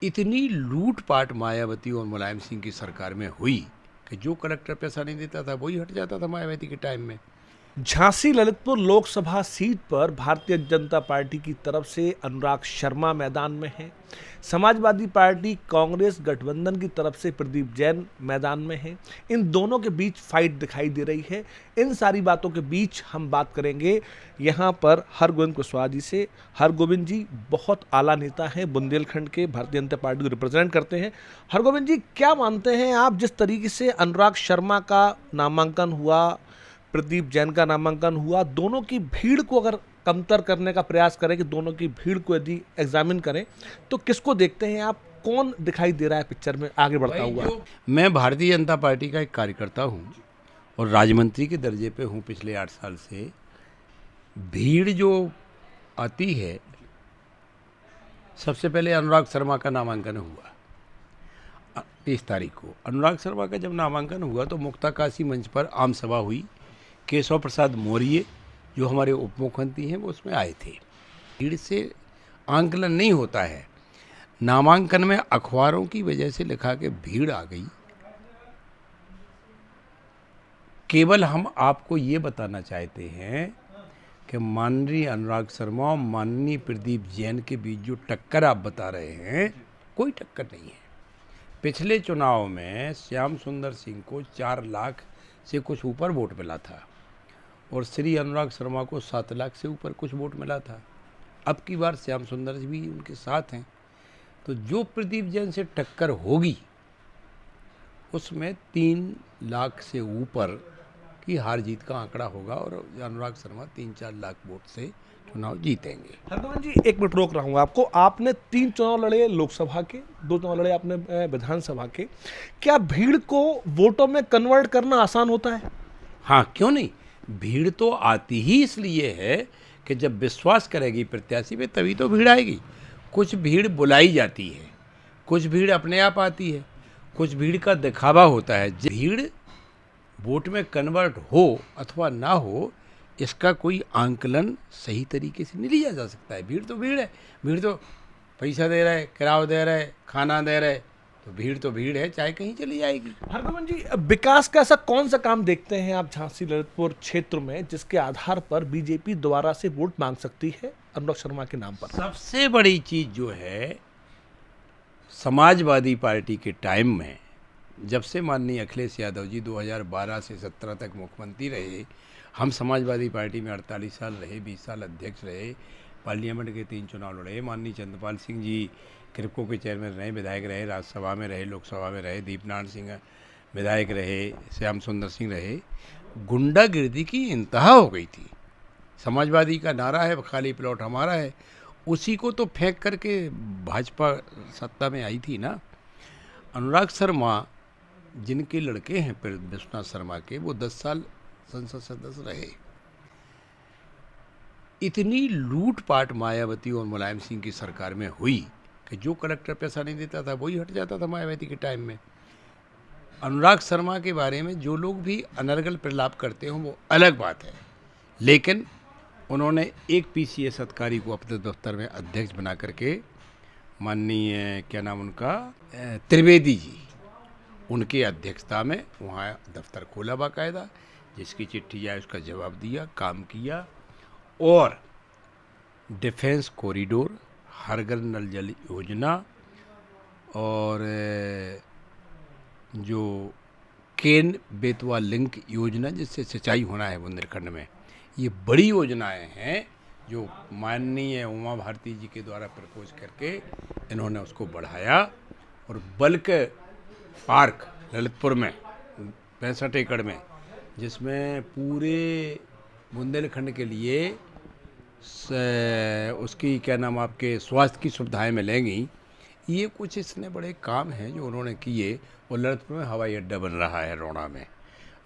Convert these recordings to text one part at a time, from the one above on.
इतनी लूटपाट मायावती और मुलायम सिंह की सरकार में हुई कि जो कलेक्टर पैसा नहीं देता था वही हट जाता था मायावती के टाइम में। झांसी ललितपुर लोकसभा सीट पर भारतीय जनता पार्टी की तरफ से अनुराग शर्मा मैदान में हैं। समाजवादी पार्टी कांग्रेस गठबंधन की तरफ से प्रदीप जैन मैदान में हैं। इन दोनों के बीच फाइट दिखाई दे रही है। इन सारी बातों के बीच हम बात करेंगे यहाँ पर हरगोविंद कुशवाहा जी से। हरगोविंद जी बहुत आला नेता हैं, बुंदेलखंड के भारतीय जनता पार्टी को रिप्रेजेंट करते हैं। हरगोविंद जी, क्या मानते हैं आप, जिस तरीके से अनुराग शर्मा का नामांकन हुआ, प्रदीप जैन का नामांकन हुआ, दोनों की भीड़ को अगर कमतर करने का प्रयास करें, कि दोनों की भीड़ को यदि एग्जामिन करें, तो किसको देखते हैं आप? कौन दिखाई दे रहा है पिक्चर में आगे बढ़ता हुआ? मैं भारतीय जनता पार्टी का एक कार्यकर्ता हूँ और राज्यमंत्री के दर्जे पे हूँ पिछले 8 साल से। भीड़ जो आती है, सबसे पहले अनुराग शर्मा का नामांकन हुआ 30 तारीख को। अनुराग शर्मा का जब नामांकन हुआ तो मुक्ताकाशी मंच पर आम सभा हुई। केशव प्रसाद मौर्य जो हमारे उप मुख्यमंत्री हैं वो उसमें आए थे। भीड़ से आंकलन नहीं होता है। नामांकन में अखबारों की वजह से लिखा कि भीड़ आ गई। केवल हम आपको ये बताना चाहते हैं कि माननीय अनुराग शर्मा और माननीय प्रदीप जैन के बीच जो टक्कर आप बता रहे हैं, कोई टक्कर नहीं है। पिछले चुनाव में श्याम सुंदर सिंह को 4 लाख से कुछ ऊपर वोट मिला था और श्री अनुराग शर्मा को 7 लाख से ऊपर कुछ वोट मिला था। अब की बार श्याम सुंदर जी भी उनके साथ हैं, तो जो प्रदीप जैन से टक्कर होगी उसमें 3 लाख से ऊपर की हार जीत का आंकड़ा होगा और अनुराग शर्मा 3-4 लाख वोट से चुनाव जीतेंगे। हरगोविंद जी, एक मिनट रोक रहा हूँ आपको। आपने 3 चुनाव लड़े लोकसभा के, 2 चुनाव लड़े आपने विधानसभा के। क्या भीड़ को वोटों में कन्वर्ट करना आसान होता है? हाँ, क्यों नहीं। भीड़ तो आती ही इसलिए है कि जब विश्वास करेगी प्रत्याशी पे तभी तो भीड़ आएगी। कुछ भीड़ बुलाई जाती है, कुछ भीड़ अपने आप आती है, कुछ भीड़ का दिखावा होता है। भीड़ वोट में कन्वर्ट हो अथवा ना हो, इसका कोई आंकलन सही तरीके से नहीं लिया जा सकता है। भीड़ तो भीड़ है। भीड़ तो पैसा दे रहा है, किराया दे रहा है, खाना दे रहा है, तो भीड़ है, चाहे कहीं चली जाएगी। हरगोविंद जी, विकास का ऐसा कौन सा काम देखते हैं आप झांसी ललितपुर क्षेत्र में जिसके आधार पर बीजेपी दोबारा से वोट मांग सकती है अनुराग शर्मा के नाम पर? सबसे बड़ी चीज़ जो है, समाजवादी पार्टी के टाइम में जब से माननीय अखिलेश यादव जी 2012 से 17 तक मुख्यमंत्री रहे, हम समाजवादी पार्टी में 48 साल रहे, 20 साल अध्यक्ष रहे, पार्लियामेंट के 3 चुनाव लड़े। माननीय चंद्रपाल सिंह जी क्रिप्को के चेयरमैन रहे, विधायक रहे, राज्यसभा में रहे, लोकसभा में रहे, दीपनारायण सिंह विधायक रहे, श्याम सुंदर सिंह रहे। गुंडागिर्दी की इंतहा हो गई थी। समाजवादी का नारा है खाली प्लॉट हमारा है, उसी को तो फेंक करके भाजपा सत्ता में आई थी ना। अनुराग शर्मा जिनके लड़के हैं विश्वनाथ शर्मा के, वो 10 साल संसद सदस्य रहे। इतनी लूटपाट मायावती और मुलायम सिंह की सरकार में हुई कि जो कलेक्टर पैसा नहीं देता था वही हट जाता था मायावती के टाइम में। अनुराग शर्मा के बारे में जो लोग भी अनर्गल प्रलाप करते हों वो अलग बात है, लेकिन उन्होंने एक PCS अधिकारी को अपने दफ्तर में अध्यक्ष बना करके, माननीय क्या नाम उनका, त्रिवेदी जी, उनके अध्यक्षता में वहाँ दफ्तर खोला बाकायदा, जिसकी चिट्ठी आए उसका जवाब दिया, काम किया। और डिफेंस कॉरिडोर, हर घर नल जल योजना और जो केन बेतवा लिंक योजना जिससे सिंचाई होना है बुंदेलखंड में, ये बड़ी योजनाएं हैं जो माननीय उमा भारती जी के द्वारा प्रपोज करके इन्होंने उसको बढ़ाया। और बल्क पार्क ललितपुर में 65 एकड़ में, जिसमें पूरे बुंदेलखंड के लिए उसकी क्या नाम आपके स्वास्थ्य की सुविधाएं मिलेंगी। ये कुछ इसने बड़े काम हैं जो उन्होंने किए। और ललितपुर में हवाई अड्डा बन रहा है रोड़ा में।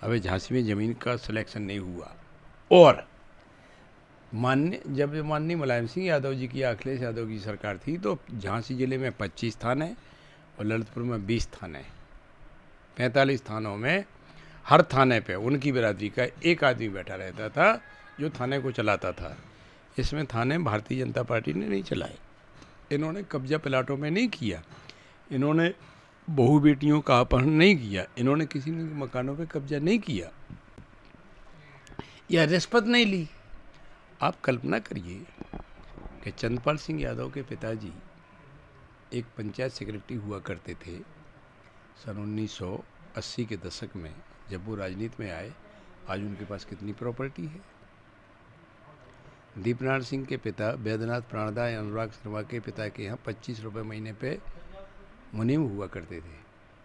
अभी झांसी में ज़मीन का सिलेक्शन नहीं हुआ। और जब माननीय मुलायम सिंह यादव जी की, अखिलेश यादव की सरकार थी तो झांसी ज़िले में 25 थाने और ललितपुर में 20 थाने, 45 थानों में हर थाने पे उनकी बिरादरी का एक आदमी बैठा रहता था जो थाने को चलाता था। इसमें थाने भारतीय जनता पार्टी ने नहीं चलाए। इन्होंने कब्जा प्लाटों में नहीं किया, इन्होंने बहू बेटियों का अपहरण नहीं किया, इन्होंने किसी ने मकानों पे कब्जा नहीं किया या रिश्वत नहीं ली। आप कल्पना करिए कि चंद्रपाल सिंह यादव के पिताजी एक पंचायत सेक्रेटरी हुआ करते थे सन 1980 के दशक में। जब वो राजनीति में आए, आज उनके पास कितनी प्रॉपर्टी है। दीपनारायण सिंह के पिता वैद्यनाथ प्राणदास अनुराग शर्मा के पिता के यहाँ 25 रुपये महीने पे मुनीम हुआ करते थे।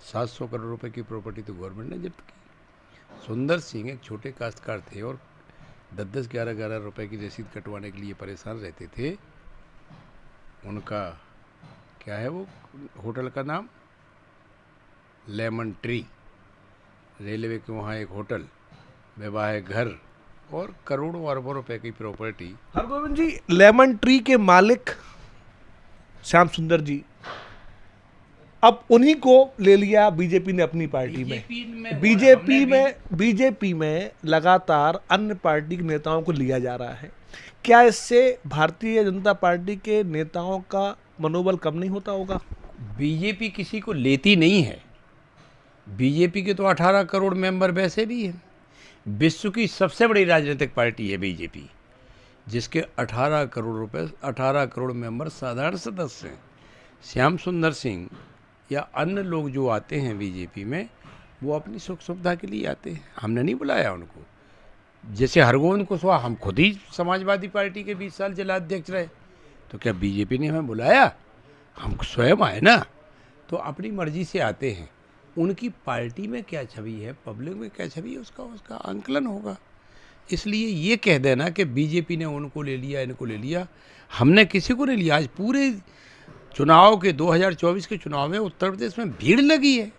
700 करोड़ रुपए की प्रॉपर्टी तो गवर्नमेंट ने जब्त की। सुंदर सिंह एक छोटे काश्तकार थे और 10-10, 11-11 रुपए की रसीद कटवाने के लिए परेशान रहते थे। उनका क्या है वो होटल का नाम, लेमन ट्री। रेलवे के वहाँ एक होटल, वैवाहिक घर और करोड़ों अरबों रुपए की प्रॉपर्टी। हरगोविंद जी, लेमन ट्री के मालिक श्याम सुंदर जी, अब उन्हीं को ले लिया बीजेपी ने अपनी पार्टी में। बीजेपी में लगातार अन्य पार्टी के नेताओं को लिया जा रहा है। क्या इससे भारतीय जनता पार्टी के नेताओं का मनोबल कम नहीं होता होगा? बीजेपी किसी को लेती नहीं है। बीजेपी के तो 18 करोड़ मेंबर वैसे भी हैं। विश्व की सबसे बड़ी राजनीतिक पार्टी है बीजेपी, जिसके 18 करोड़ मेंबर साधारण सदस्य हैं। श्याम सुंदर सिंह या अन्य लोग जो आते हैं बीजेपी में, वो अपनी सुख सुविधा के लिए आते हैं। हमने नहीं बुलाया उनको। जैसे हरगोविंद कुशवाहा, हम खुद ही समाजवादी पार्टी के 20 साल जिला अध्यक्ष रहे, तो क्या बीजेपी ने हमें बुलाया? हम स्वयं आए ना। तो अपनी मर्जी से आते हैं। उनकी पार्टी में क्या छवि है, पब्लिक में क्या छवि है, उसका आंकलन होगा। इसलिए ये कह देना कि बीजेपी ने उनको ले लिया, इनको ले लिया, हमने किसी को नहीं लिया। आज पूरे चुनाव के 2024 के चुनाव में उत्तर प्रदेश में भीड़ लगी है।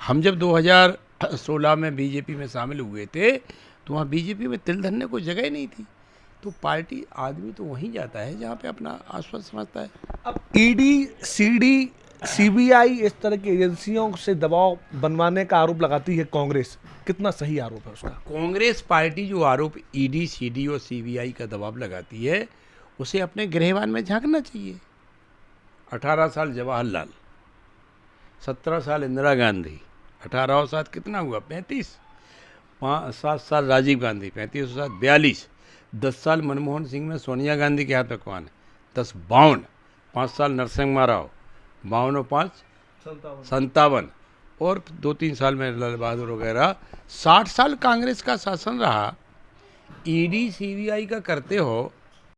हम जब 2016 में बीजेपी में शामिल हुए थे, तो वहाँ बीजेपी में तिल धरने को जगह ही नहीं थी। तो पार्टी, आदमी तो वहीं जाता है जहाँ पे अपना आश्वासन समझता है। अब ईडी, सीडी, सीबीआई इस तरह की एजेंसियों से दबाव बनवाने का आरोप लगाती है कांग्रेस, कितना सही आरोप है उसका? कांग्रेस पार्टी जो आरोप ईडी, सीडी और सीबीआई का दबाव लगाती है, उसे अपने गृहवान में झांकना चाहिए। 18 साल जवाहरलाल, 17 साल इंदिरा गांधी, 18 और 7 कितना हुआ? 35। 7 साल राजीव गांधी, 35 और 7 42। 10 साल मनमोहन सिंह में सोनिया गांधी के हाथ पकवान, 10 52। 5 साल नरसिम्हा राव, 52 और 5 57। और 2-3 साल में लाल बहादुर वगैरह। 60 साल कांग्रेस का शासन रहा। ईडी सीबीआई का करते हो